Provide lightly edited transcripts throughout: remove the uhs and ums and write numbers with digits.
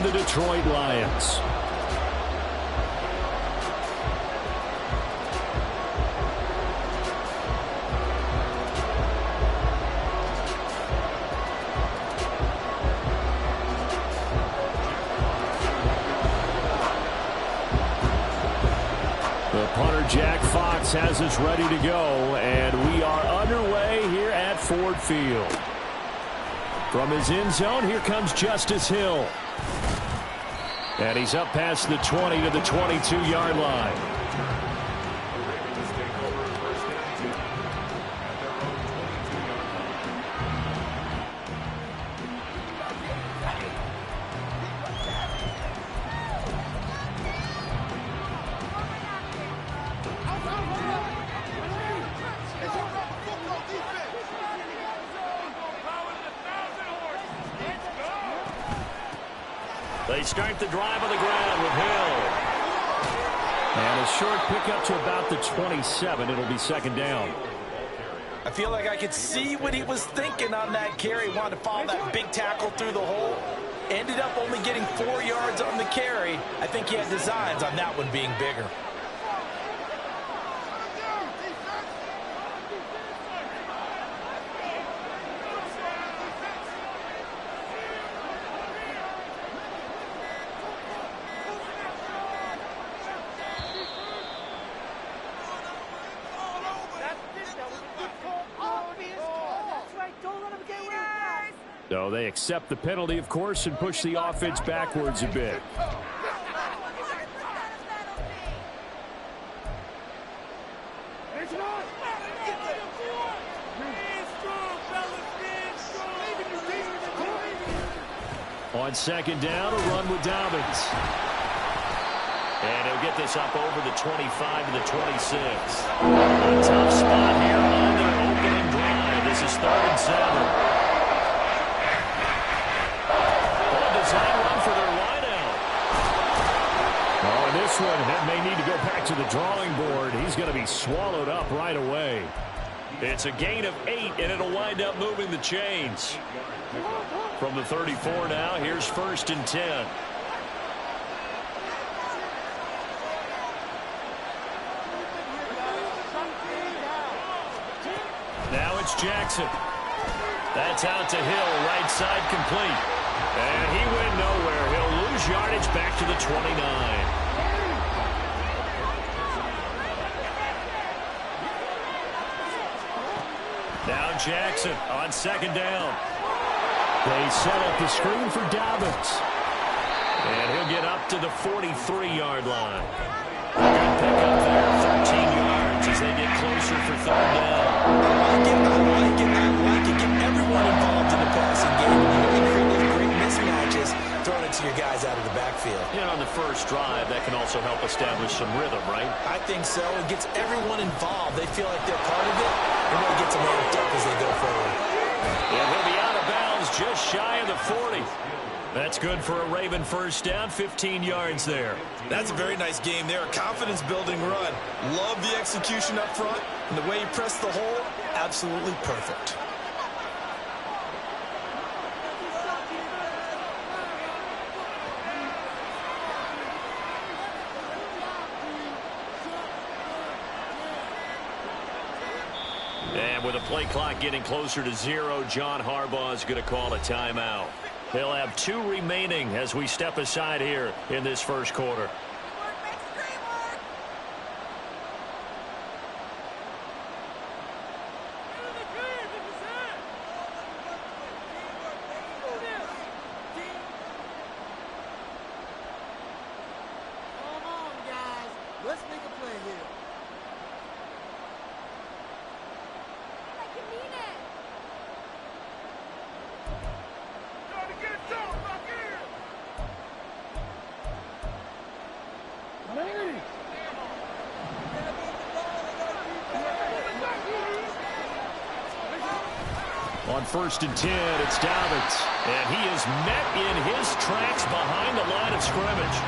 the Detroit Lions. The punter, Jack Fox, has us ready to go, and we are underway here at Ford Field. From his end zone, here comes Justice Hill. And he's up past the 20 to the 22-yard line. They start the drive on the ground with Hill. And a short pickup to about the 27. It'll be second down. I feel like I could see what he was thinking on that carry. Wanted to follow that big tackle through the hole. Ended up only getting 4 yards on the carry. I think he had designs on that one being bigger. So they accept the penalty, of course, and push the offense backwards a bit. On second down, a run with Dobbins. And he'll get this up over the 25 to the 26. A tough spot here on their opening drive. This is 3rd and 7. Run for their wideout. Oh, and this one may need to go back to the drawing board. He's going to be swallowed up right away. It's a gain of 8, and it'll wind up moving the chains. From the 34 now, here's 1st and 10. Now it's Jackson. That's out to Hill, right side complete. And he went nowhere. He'll lose yardage back to the 29. Now Jackson on second down. They set up the screen for Dobbins. And he'll get up to the 43-yard line. Good pickup there, 13 yards as they get closer for 3rd down. I like it. Get everyone involved in the passing game. You can create those great mismatches, throwing it to your guys out of the backfield. On the first drive, that can also help establish some rhythm, right? I think so. It gets everyone involved. They feel like they're part of it, and really gets them amped up as they go forward. And he'll be out of bounds just shy of the 40. That's good for a Raven first down, 15 yards there. That's a very nice game there. A confidence-building run. Love the execution up front, and the way he pressed the hole, absolutely perfect. And with the play clock getting closer to 0, John Harbaugh is going to call a timeout. He'll have 2 remaining as we step aside here in this first quarter. On 1st and 10, it's Dobbins. And he is met in his tracks behind the line of scrimmage.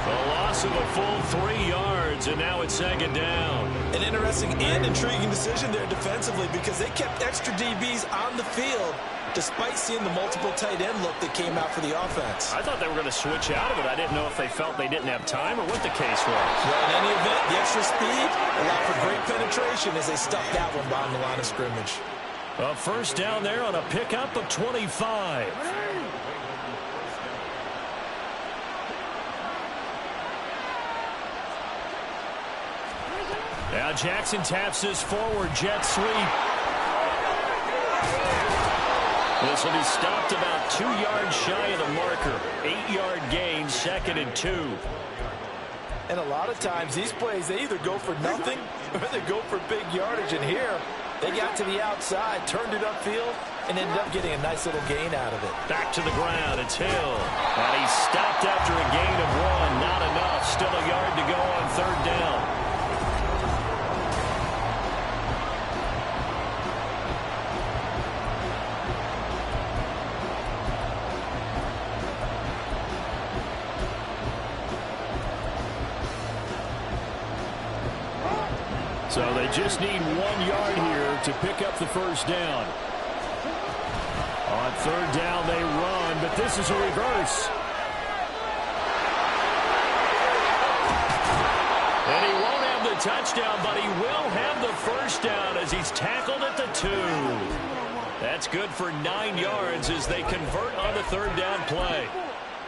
A loss of a full 3 yards, and now it's 2nd down. An interesting and intriguing decision there defensively because they kept extra DBs on the field despite seeing the multiple tight end look that came out for the offense. I thought they were going to switch out of it. I didn't know if they felt they didn't have time or what the case was. Well, in any event, the extra speed allowed for great penetration as they stuffed that one behind the line of scrimmage. A first down there on a pickup of 25. Now Jackson taps this forward jet sweep. This will be stopped about 2 yards shy of the marker. 8-yard gain, 2nd and 2. And a lot of times these plays, they either go for nothing or they go for big yardage. And here, they got to the outside, turned it upfield, and ended up getting a nice little gain out of it. Back to the ground, it's Hill. And he's stopped after a gain of 1. Not enough. Still a yard to go on 3rd down. So they just need 1 yard here to pick up the first down. On 3rd down, they run, but this is a reverse. And he won't have the touchdown, but he will have the first down as he's tackled at the 2. That's good for 9 yards as they convert on the 3rd down play.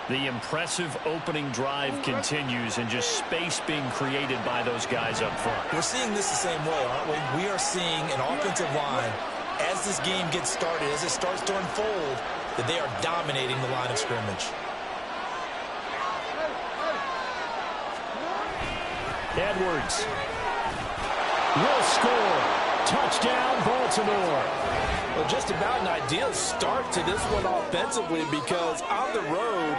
The impressive opening drive continues and just space being created by those guys up front. We're seeing this the same way, aren't we? We are seeing an offensive line, as this game gets started, as it starts to unfold, that they are dominating the line of scrimmage. Edwards will score. Touchdown, Baltimore. Well, just about an ideal start to this one offensively because on the road,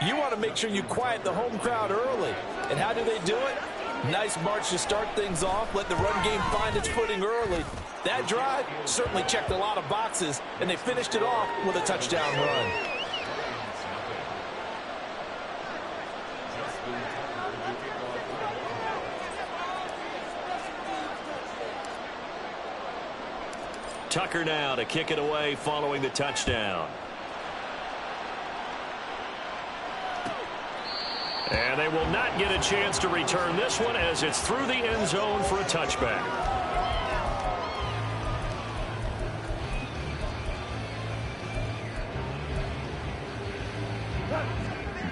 you want to make sure you quiet the home crowd early. And how do they do it? Nice march to start things off. Let the run game find its footing early. That drive certainly checked a lot of boxes, and they finished it off with a touchdown run. Tucker now to kick it away following the touchdown. And they will not get a chance to return this one as it's through the end zone for a touchback.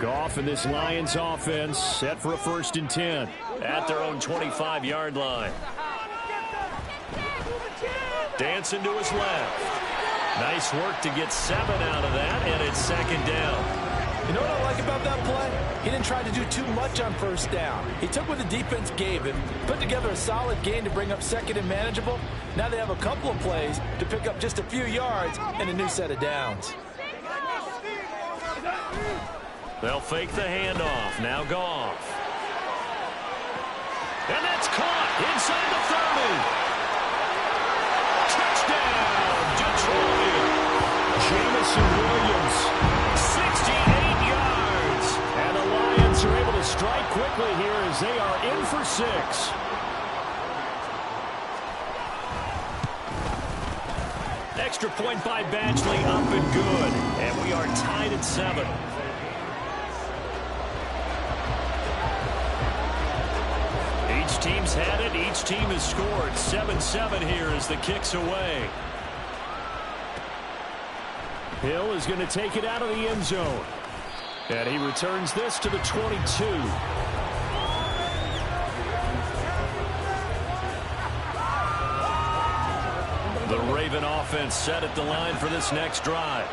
Goff and this Lions offense set for a 1st and 10 at their own 25-yard line. Dancing to his left. Nice work to get 7 out of that, and it's 2nd down. You know what I like about that play? He didn't try to do too much on 1st down. He took what the defense gave him, put together a solid gain to bring up 2nd and manageable. Now they have a couple of plays to pick up just a few yards and a new set of downs. They'll fake the handoff. Now Goff. And that's caught inside the 30. Touchdown, Detroit. Jamison Williams, 68 yards. And the Lions are able to strike quickly here as they are in for 6. Extra point by Badgley, up and good. And we are tied at 7. Each team's had it. Each team has scored. 7-7 here as the kick's away. Hill is going to take it out of the end zone. And he returns this to the 22. The Raven offense set at the line for this next drive.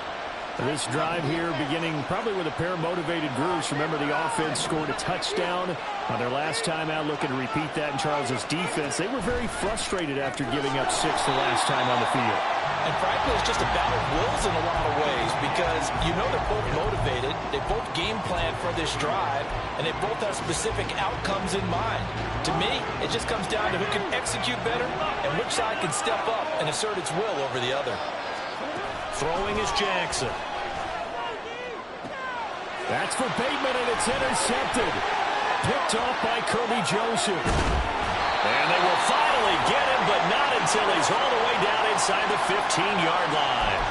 This drive here beginning probably with a pair of motivated groups. Remember, the offense scored a touchdown on their last time out, looking to repeat that in Charles's defense. They were very frustrated after giving up 6 the last time on the field. And frankly, it's just a battle of wills in a lot of ways because you know they're both motivated. They both game plan for this drive, and they both have specific outcomes in mind. To me, it just comes down to who can execute better and which side can step up and assert its will over the other. Throwing is Jackson. That's for Bateman, and it's intercepted. Picked off by Kirby Joseph. And they will finally get him, but not until he's all the way down inside the 15-yard line.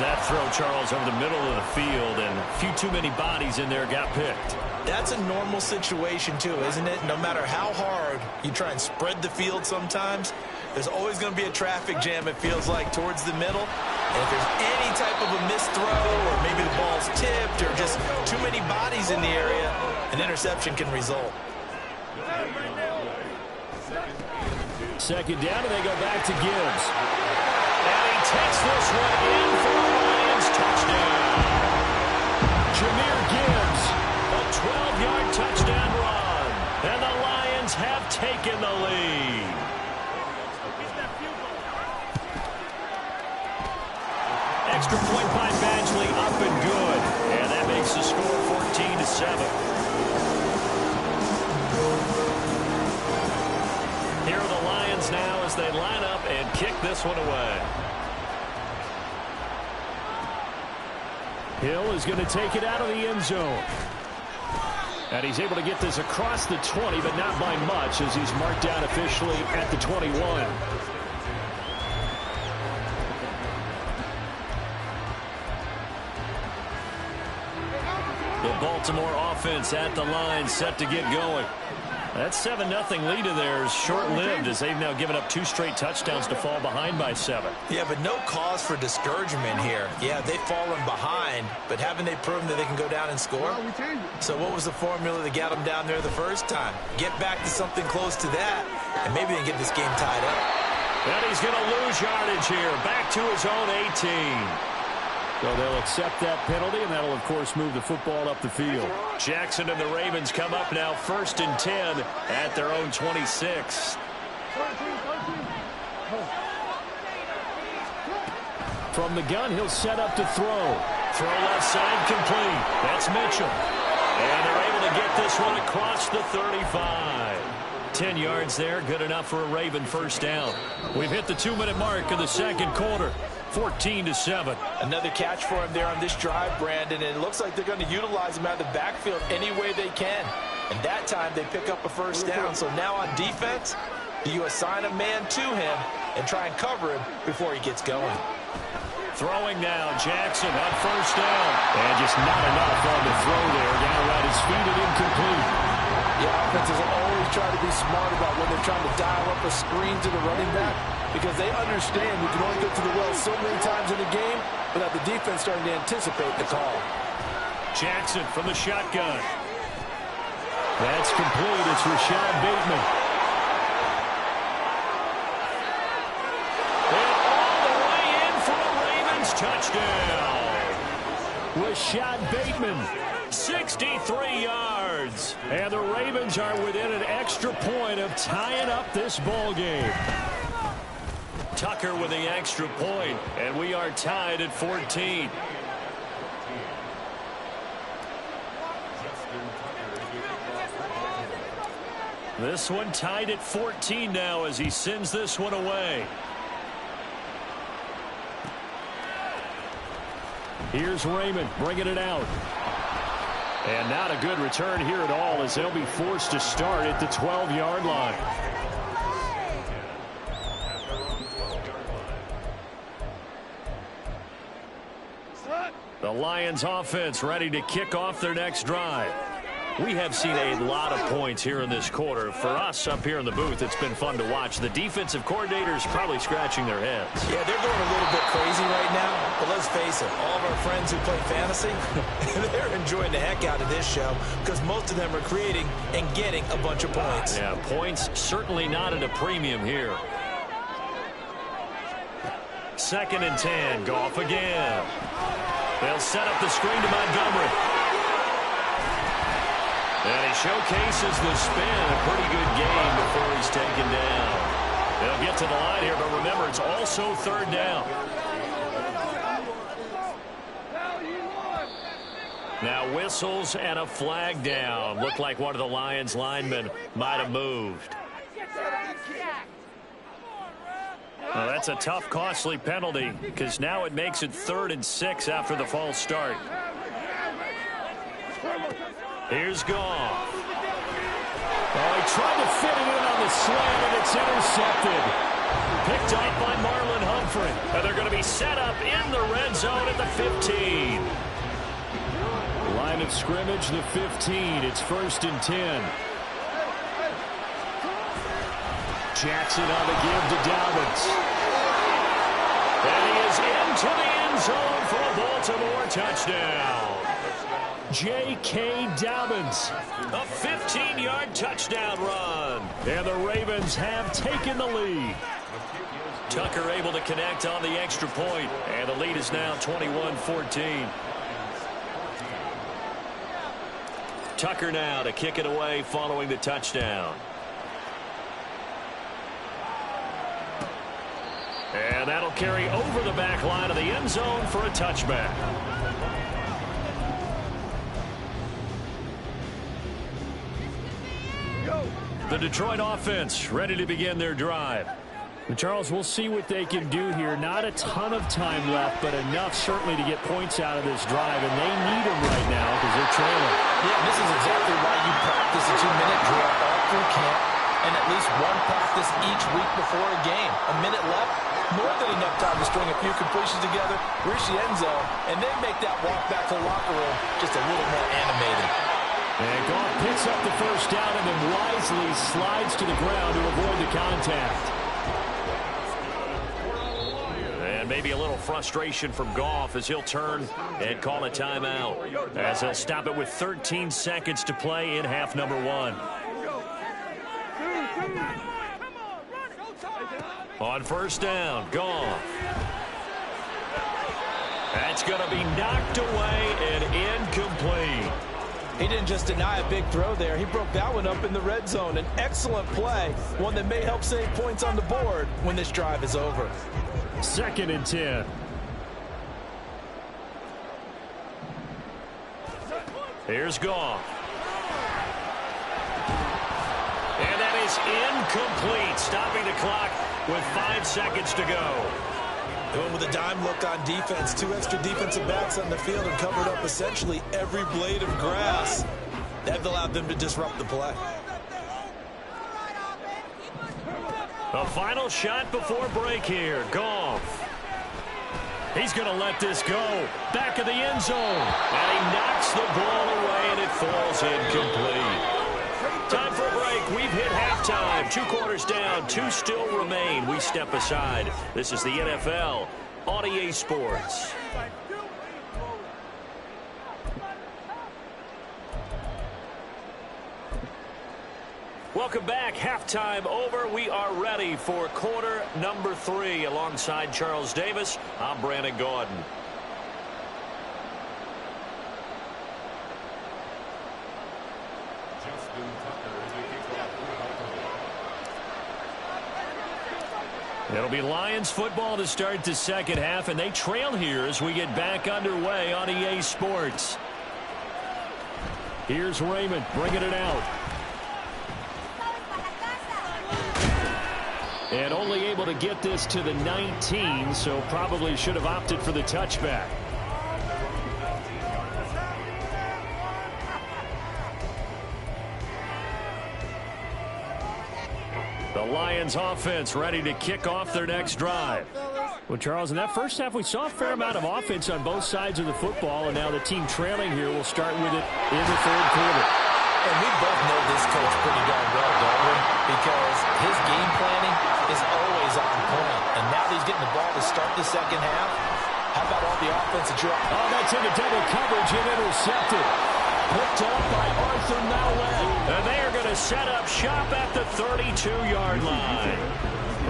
That throw, Charles, over the middle of the field, and a few too many bodies in there got picked. That's a normal situation, too, isn't it? No matter how hard you try and spread the field sometimes, there's always going to be a traffic jam, it feels like, towards the middle. And if there's any type of a missed throw, or maybe the ball's tipped, or just too many bodies in the area, an interception can result. Second down, and they go back to Gibbs. And he takes this one in for the Lions touchdown. Jahmyr Gibbs, a 12-yard touchdown run. And the Lions have taken the lead. Extra point by Badgley, up and good. And that makes the score 14-7. Here are the Lions now as they line up and kick this one away. Hill is going to take it out of the end zone. And he's able to get this across the 20, but not by much as he's marked down officially at the 21. The Baltimore offense at the line set to get going. That 7-0 lead of theirs short-lived as they've now given up 2 straight touchdowns to fall behind by 7. Yeah, but no cause for discouragement here. Yeah, they've fallen behind, but haven't they proven that they can go down and score? So what was the formula that got them down there the first time? Get back to something close to that, and maybe they can get this game tied up. And he's going to lose yardage here, back to his own 18. So they'll accept that penalty, and that'll, of course, move the football up the field. Jackson and the Ravens come up now 1st and 10 at their own 26. From the gun, he'll set up to throw. Throw left side complete. That's Mitchell. And they're able to get this one across the 35. 10 yards there, good enough for a Raven first down. We've hit the 2-minute mark in the second quarter. 14-7. Another catch for him there on this drive, Brandon, and it looks like they're going to utilize him out of the backfield any way they can. And that time they pick up a first down. So now on defense, do you assign a man to him and try and cover him before he gets going? Throwing now, Jackson on first down. And just not enough on the throw there. Down around his feet and incomplete. Yeah, offenses always try to be smart about when they're trying to dial up a screen to the running back, because they understand you can only get to the well so many times in the game without the defense starting to anticipate the call. Jackson from the shotgun. That's complete. It's Rashad Bateman. And all the way in for a Ravens touchdown. Rashad Bateman, 63 yards. And the Ravens are within an extra point of tying up this ball game. Tucker with the extra point, and we are tied at 14. This one tied at 14 now as he sends this one away. Here's Raymond bringing it out. And not a good return here at all as they'll be forced to start at the 12-yard line. The Lions offense ready to kick off their next drive. We have seen a lot of points here in this quarter. For us up here in the booth, it's been fun to watch. The defensive coordinators probably scratching their heads. Yeah, they're going a little bit crazy right now. But let's face it, all of our friends who play fantasy, they're enjoying the heck out of this show because most of them are creating and getting a bunch of points. Yeah, points certainly not at a premium here. 2nd and 10. Goff again. They'll set up the screen to Montgomery. And he showcases the spin. A pretty good game before he's taken down. They'll get to the line here, but remember, it's also 3rd down. Now whistles and a flag down. Looked like one of the Lions linemen might have moved. Well, that's a tough, costly penalty because now it makes it 3rd and 6 after the false start. Here's Goff. Oh, he tried to fit it in on the slant, and it's intercepted. Picked off by Marlon Humphrey. And they're going to be set up in the red zone at the 15. Line of scrimmage, the 15. It's 1st and 10. Jackson on the give to Dobbins. And he is into the end zone for a Baltimore touchdown. J.K. Dobbins, a 15-yard touchdown run. And the Ravens have taken the lead. Tucker able to connect on the extra point. And the lead is now 21-14. Tucker now to kick it away following the touchdown. And that'll carry over the back line of the end zone for a touchback. The Detroit offense ready to begin their drive. And Charles, we'll see what they can do here. Not a ton of time left, but enough certainly to get points out of this drive. And they need them right now because they're trailing. Yeah, this is exactly why you practice a 2-minute drill all through camp and at least one practice each week before a game. A minute left, more than enough time to string a few completions together, reach the end zone, and then make that walk back to the locker room just a little more animated. And Goff picks up the first down and then wisely slides to the ground to avoid the contact. And maybe a little frustration from Goff as he'll turn and call a timeout. As he'll stop it with 13 seconds to play in half number 1. On first down, Goff. That's going to be knocked away and incomplete. He didn't just deny a big throw there. He broke that one up in the red zone. An excellent play, one that may help save points on the board when this drive is over. 2nd and 10. Here's Goff. And that is incomplete, stopping the clock with 5 seconds to go. Going with a dime look on defense. 2 extra defensive backs on the field and covered up essentially every blade of grass. That allowed them to disrupt the play. A final shot before break here. Goff. He's going to let this go. Back of the end zone. And he knocks the ball away, and it falls incomplete. Time for a break. We've hit halftime. 2 quarters down. 2 still remain. We step aside. This is the NFL on EA Sports. Welcome back. Halftime over. We are ready for quarter number 3. Alongside Charles Davis, I'm Brandon Gaudin. It'll be Lions football to start the second half, and they trail here as we get back underway on EA Sports. Here's Raymond bringing it out. And only able to get this to the 19, so probably should have opted for the touchback. The Lions offense ready to kick off their next drive. Well, Charles, in that first half, we saw a fair amount of offense on both sides of the football, and now the team trailing here will start with it in the 3rd quarter. And we both know this coach pretty darn well, don't we? Because his game planning is always on point. And now that he's getting the ball to start the second half, how about all the offensive drive? Oh, that's into double coverage and intercepted. Picked up by Arthur Mallett. And they are going to set up shop at the 32-yard line.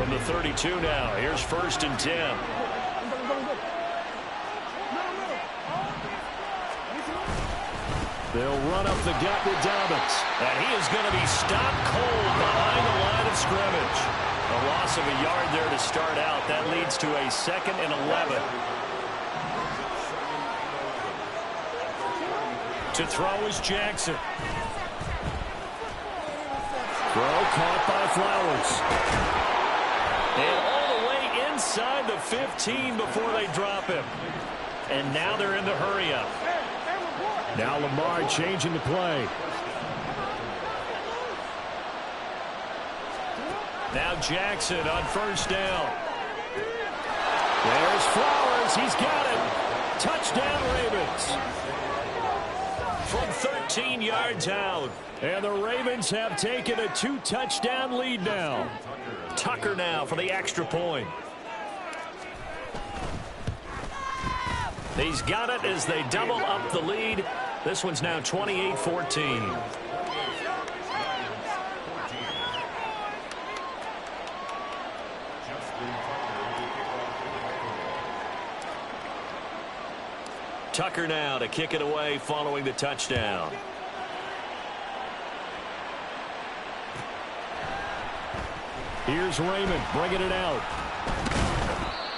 From the 32 now, here's 1st and 10. They'll run up the gut with Dobbins. And he is going to be stopped cold behind the line of scrimmage. A loss of a yard there to start out. That leads to a 2nd and 11. To throw is Jackson. Throw caught by Flowers. And all the way inside the 15 before they drop him. And now they're in the hurry-up. Now Lamar changing the play. Now Jackson on first down. There's Flowers. He's got it. Touchdown, Ravens. From 13 yards out. And the Ravens have taken a 2-touchdown lead now. Tucker now for the extra point. He's got it as they double up the lead. This one's now 28-14. Tucker now to kick it away following the touchdown. Here's Raymond bringing it out.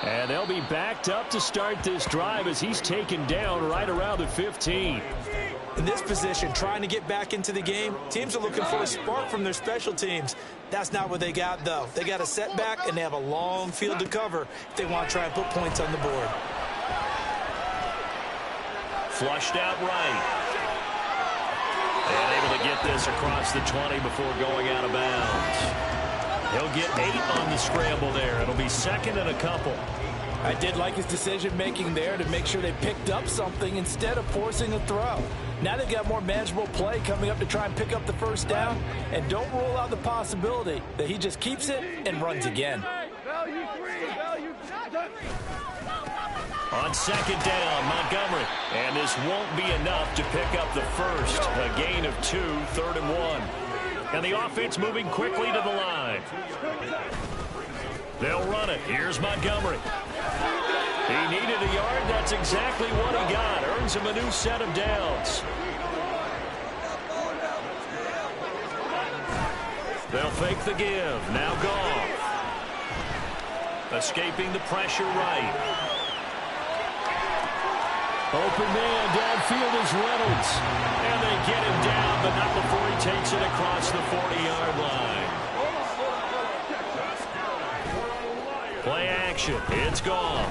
And they'll be backed up to start this drive as he's taken down right around the 15. In this position, trying to get back into the game, teams are looking for a spark from their special teams. That's not what they got, though. They got a setback, and they have a long field to cover if they want to try and put points on the board. Flushed out right. And able to get this across the 20 before going out of bounds. He'll get 8 on the scramble there. It'll be second and a couple. I did like his decision-making there to make sure they picked up something instead of forcing a throw. Now they've got more manageable play coming up to try and pick up the first down. And don't rule out the possibility that he just keeps it and runs again. On second down, Montgomery. And this won't be enough to pick up the first. A gain of 2, 3rd and 1. And the offense moving quickly to the line. They'll run it. Here's Montgomery. He needed a yard. That's exactly what he got. Earns him a new set of downs. They'll fake the give. Now Goff. Escaping the pressure right. Open man downfield is Reynolds. And they get him down, but not before he takes it across the 40-yard line. Play action. It's Goff.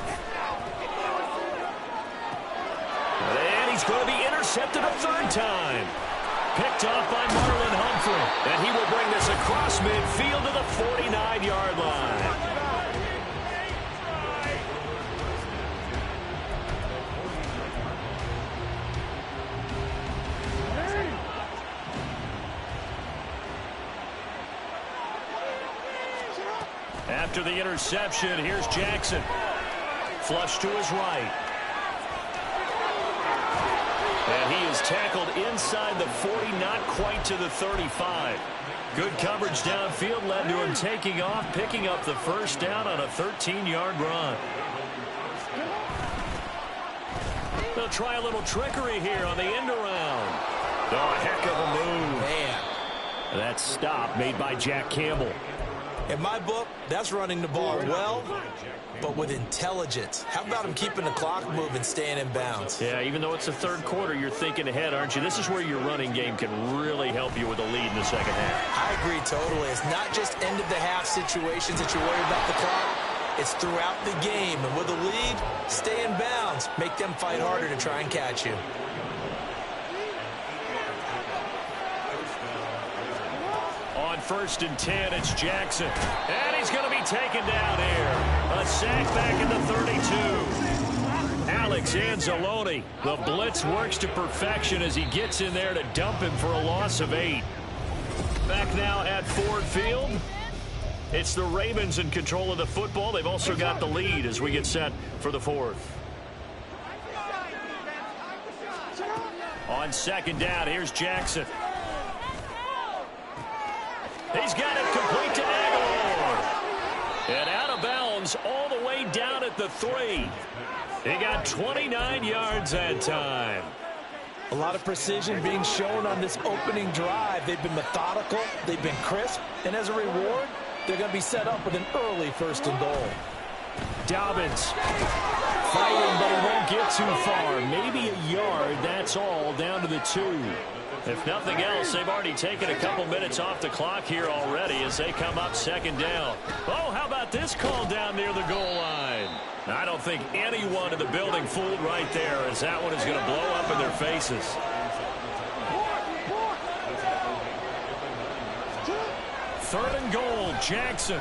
And he's going to be intercepted a 3rd time. Picked off by Marlon Humphrey. And he will bring this across midfield to the 49-yard line. After the interception, here's Jackson. Flush to his right. And he is tackled inside the 40, not quite to the 35. Good coverage downfield led to him taking off, picking up the first down on a 13-yard run. They'll try a little trickery here on the end around. Oh, a heck of a move. Man. That stop made by Jack Campbell. In my book, that's running the ball well, but with intelligence. How about him keeping the clock moving, staying in bounds? Yeah, even though it's the 3rd quarter, you're thinking ahead, aren't you? This is where your running game can really help you with a lead in the second half. I agree totally. It's not just end-of-the-half situations that you worry about the clock. It's throughout the game. And with a lead, stay in bounds. Make them fight harder to try and catch you. On 1st and 10, it's Jackson. And he's going to be taken down here. A sack back in the 32. Alex Anzalone. The blitz works to perfection as he gets in there to dump him for a loss of 8. Back now at Ford Field. It's the Ravens in control of the football. They've also got the lead as we get set for the 4th. On second down, here's Jackson. He's got it complete to Aguilar. And out of bounds all the way down at the 3. He got 29 yards that time. A lot of precision being shown on this opening drive. They've been methodical. They've been crisp. And as a reward, they're going to be set up with an early 1st and goal. Dobbins fighting, but he won't get too far. Maybe a yard, that's all, down to the 2. If nothing else, they've already taken a couple minutes off the clock here already as they come up second down. Oh, how about this call down near the goal line? I don't think anyone in the building fooled right there, as that one is going to blow up in their faces. 4 third and goal, Jackson.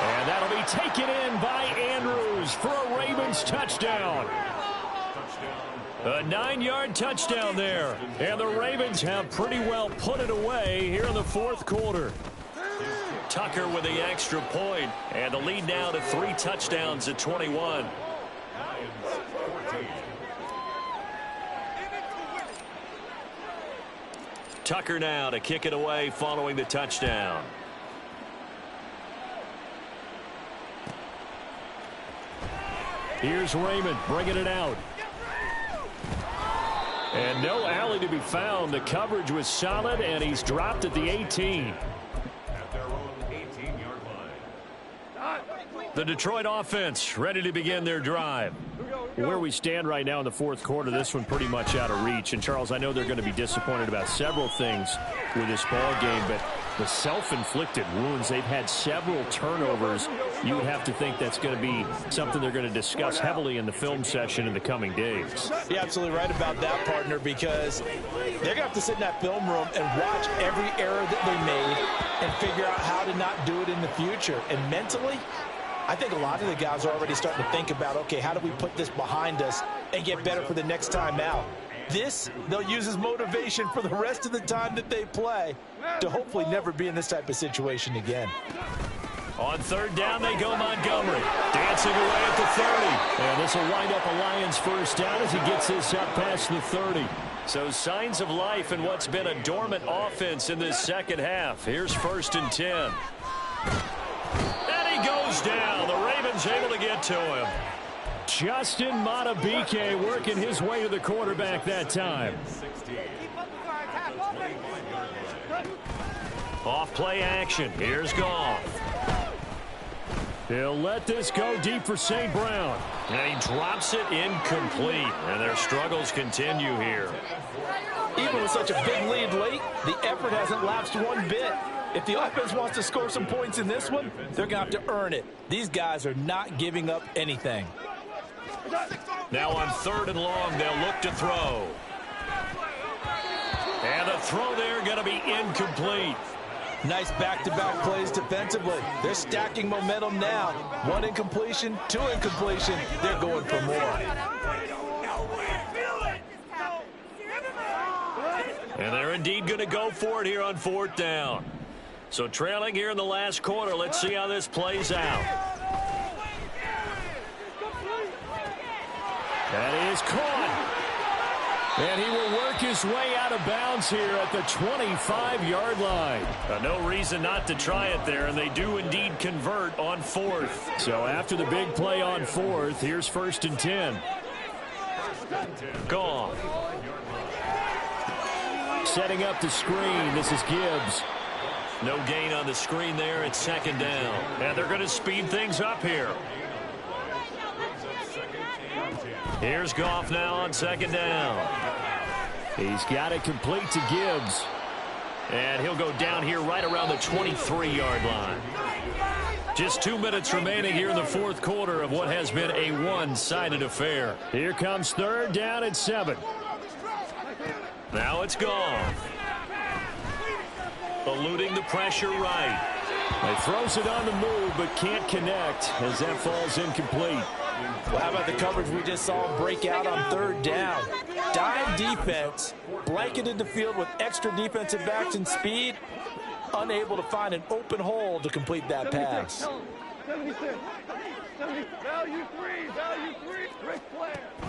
And that'll be taken in by Andrews for a Ravens touchdown. A 9-yard touchdown there. And the Ravens have pretty well put it away here in the fourth quarter. Tucker with the extra point, and the lead now to 3 touchdowns at 21. Tucker now to kick it away following the touchdown. Here's Raymond bringing it out. And no alley to be found. The coverage was solid, and he's dropped at the 18. The Detroit offense ready to begin their drive. Where we stand right now in the fourth quarter, this one pretty much out of reach. And, Charles, I know they're going to be disappointed about several things with this ball game, but the self-inflicted wounds, they've had several turnovers. You would have to think that's going to be something they're going to discuss heavily in the film session in the coming days. You're absolutely right about that, partner, because they're going to have to sit in that film room and watch every error that they made and figure out how to not do it in the future. And mentally, I think a lot of the guys are already starting to think about, okay, how do we put this behind us and get better for the next time out? This, they'll use as motivation for the rest of the time that they play to hopefully never be in this type of situation again. On third down, they go Montgomery. Dancing away at the 30. And this will wind up a Lions first down as he gets this up past the 30. So signs of life in what's been a dormant offense in this second half. Here's 1st and 10. And he goes down. The Ravens able to get to him. Justin Madubuike working his way to the quarterback that time. Off play action. Here's Goff. He'll let this go deep for St. Brown. And he drops it incomplete. And their struggles continue here. Even with such a big lead late, the effort hasn't lapsed one bit. If the offense wants to score some points in this one, they're going to have to earn it. These guys are not giving up anything. Now on third and long, they'll look to throw. And the throw there going to be incomplete. Nice back-to-back plays defensively. They're stacking momentum now. 1 incompletion, 2 incompletion. They're going for more. And they're indeed going to go for it here on 4th down. So trailing here in the last quarter, let's see how this plays out. That is caught. And he will work his way out of bounds here at the 25-yard line. No reason not to try it there, and they do indeed convert on 4th. So after the big play on 4th, here's 1st and 10. Gone. Setting up the screen. This is Gibbs. No gain on the screen there. It's 2nd down. And they're going to speed things up here. Here's Goff now on 2nd down. He's got it complete to Gibbs. And he'll go down here right around the 23-yard line. Just 2 minutes remaining here in the fourth quarter of what has been a one-sided affair. Here comes 3rd down at 7. Now it's Goff. Eluding the pressure right. He throws it on the move but can't connect as that falls incomplete. Well, how about the coverage we just saw break out on 3rd down? Dime defense, blanketed the field with extra defensive backs and speed, unable to find an open hole to complete that pass.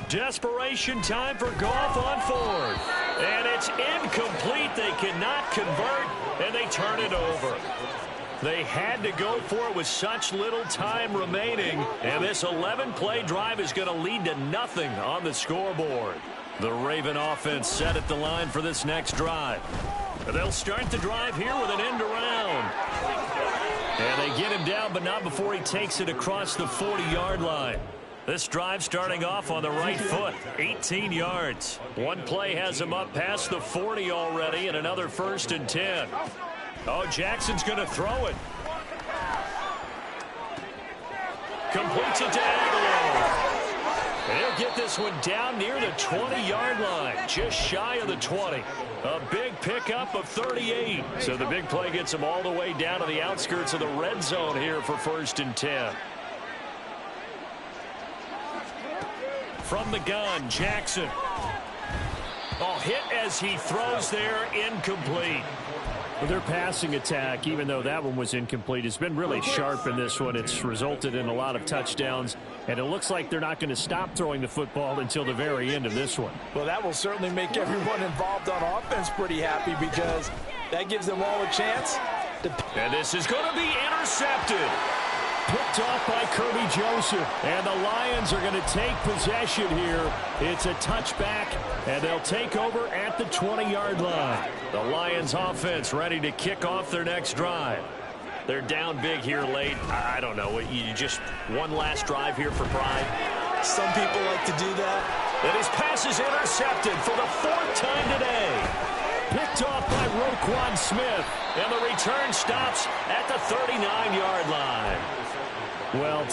Desperation time for Goff on 4th. And it's incomplete. They cannot convert, and they turn it over. They had to go for it with such little time remaining, and this 11-play drive is going to lead to nothing on the scoreboard. The Raven offense set at the line for this next drive. They'll start the drive here with an end around. And they get him down, but not before he takes it across the 40-yard line. This drive starting off on the right foot, 18 yards. One play has him up past the 40 already, and another 1st and 10. Oh, Jackson's going to throw it. Completes it to Aguilar. They'll get this one down near the 20-yard line, just shy of the 20. A big pickup of 38. So the big play gets them all the way down to the outskirts of the red zone here for 1st and 10. From the gun, Jackson. Oh, hit as he throws there, incomplete. Well, their passing attack, even though that one was incomplete, has been really sharp in this one. It's resulted in a lot of touchdowns, and it looks like they're not going to stop throwing the football until the very end of this one. Well, that will certainly make everyone involved on offense pretty happy because that gives them all a chance. And this is going to be intercepted. Picked off by Kirby Joseph. And the Lions are going to take possession here. It's a touchback, and they'll take over at the 20-yard line. The Lions offense ready to kick off their next drive. They're down big here late. I don't know. You just one last drive here for pride. Some people like to do that. And his pass is intercepted for the 4th time today. Picked off by Roquan Smith. And the return stops at the 39-yard line. Well,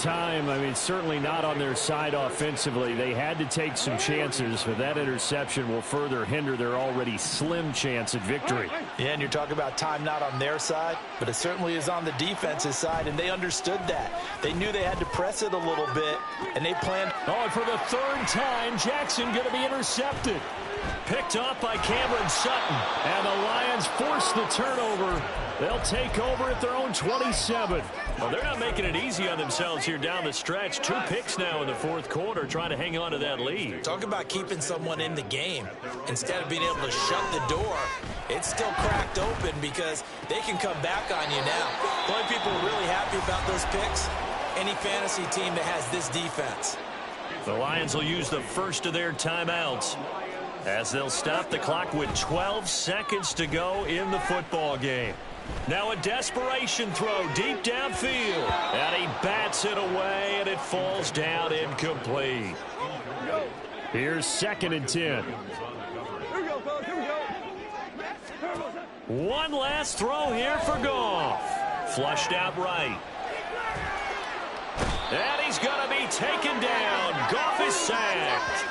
certainly not on their side offensively. They had to take some chances, but that interception will further hinder their already slim chance at victory. Yeah, and you're talking about time not on their side, but it certainly is on the defense's side, and they understood that. They knew they had to press it a little bit, and they planned. Oh, and for the 3rd time, Jackson going to be intercepted. Picked off by Cameron Sutton, and the Lions force the turnover. They'll take over at their own 27. Well, they're not making it easy on themselves here down the stretch. 2 picks now in the 4th quarter trying to hang on to that lead. Talk about keeping someone in the game. Instead of being able to shut the door, it's still cracked open because they can come back on you now. The only people really happy about those picks, any fantasy team that has this defense. The Lions will use the first of their timeouts as they'll stop the clock with 12 seconds to go in the football game. Now a desperation throw deep downfield. And he bats it away, and it falls down incomplete. Here's 2nd and 10. One last throw here for Goff. Flushed out right. And he's going to be taken down. Goff is sacked.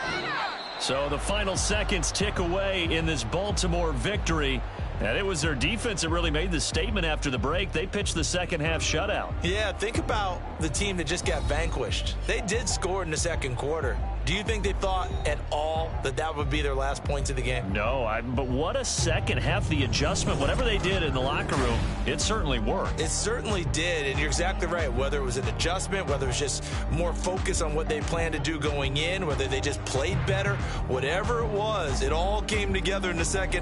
So the final seconds tick away in this Baltimore victory. And it was their defense that really made the statement after the break. They pitched the second half shutout. Yeah, think about the team that just got vanquished. They did score in the 2nd quarter. Do you think they thought at all that that would be their last points of the game? No, but what a second half. The adjustment, whatever they did in the locker room, it certainly worked. It certainly did, and you're exactly right. Whether it was an adjustment, whether it was just more focus on what they planned to do going in, whether they just played better, whatever it was, it all came together in the second